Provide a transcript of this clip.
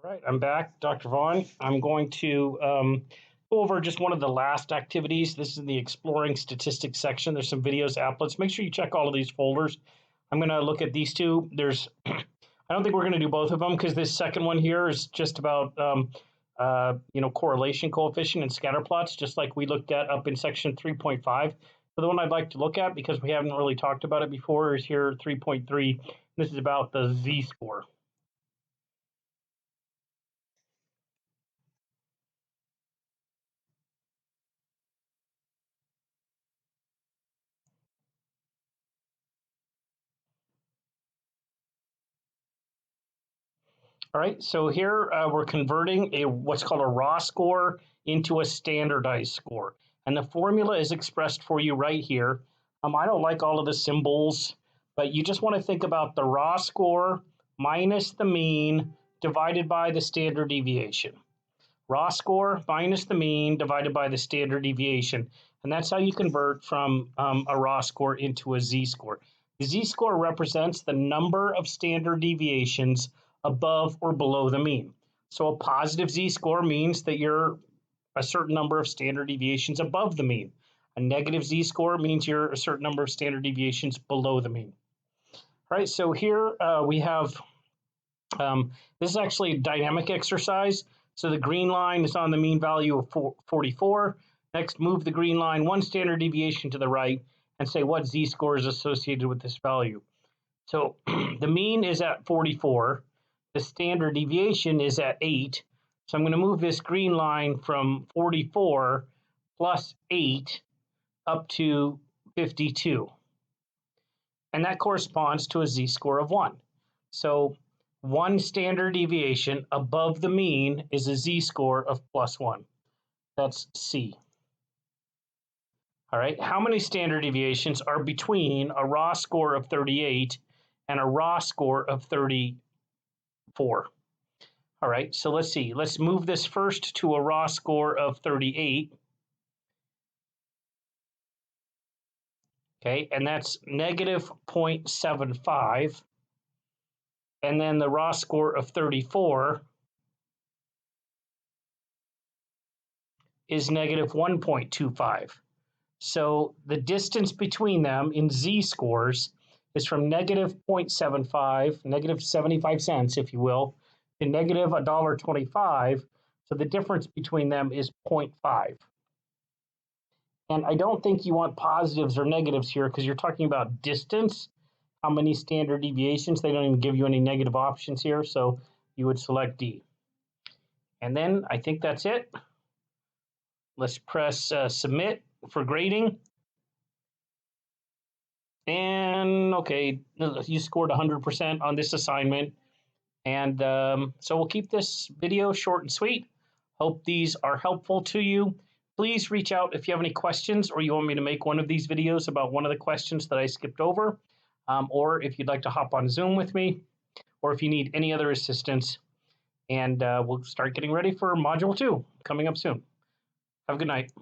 All right, I'm back, Dr. Vaughn. I'm going to go over just one of the last activities. This is the Exploring Statistics section. There's some videos, applets. Make sure you check all of these folders. I'm going to look at these two. I don't think we're going to do both of them because this second one here is just about correlation coefficient and scatter plots, just like we looked at up in section 3.5. So the one I'd like to look at, because we haven't really talked about it before, is here 3.3. This is about the Z-score. All right, so here we're converting what's called a raw score into a standardized score. And the formula is expressed for you right here. I don't like all of the symbols, but you just want to think about the raw score minus the mean divided by the standard deviation. Raw score minus the mean divided by the standard deviation. And that's how you convert from a raw score into a Z-score. The Z-score represents the number of standard deviations above or below the mean. So a positive Z-score means that you're a certain number of standard deviations above the mean. A negative Z-score means you're a certain number of standard deviations below the mean. All right, so here we have, this is actually a dynamic exercise. So the green line is on the mean value of 44. Next, move the green line one standard deviation to the right and say what Z-score is associated with this value. So the mean is at 44. The standard deviation is at 8. So I'm going to move this green line from 44 plus 8 up to 52. And that corresponds to a Z-score of 1. So one standard deviation above the mean is a Z-score of +1. That's C. All right, how many standard deviations are between a raw score of 38 and a raw score of 34? All right, so let's see. Let's move this first to a raw score of 38. Okay, and that's negative 0.75. And then the raw score of 34 is negative 1.25. So the distance between them in Z-scores is from negative 0.75, negative 75 cents, if you will, to negative $1.25. So the difference between them is 0.5. And I don't think you want positives or negatives here because you're talking about distance, how many standard deviations. They don't even give you any negative options here, so you would select D. And then I think that's it. Let's press submit for grading. And okay, you scored 100% on this assignment. And so we'll keep this video short and sweet. Hope these are helpful to you. Please reach out if you have any questions or you want me to make one of these videos about one of the questions that I skipped over, or if you'd like to hop on Zoom with me, or if you need any other assistance. And we'll start getting ready for Module 2 coming up soon. Have a good night.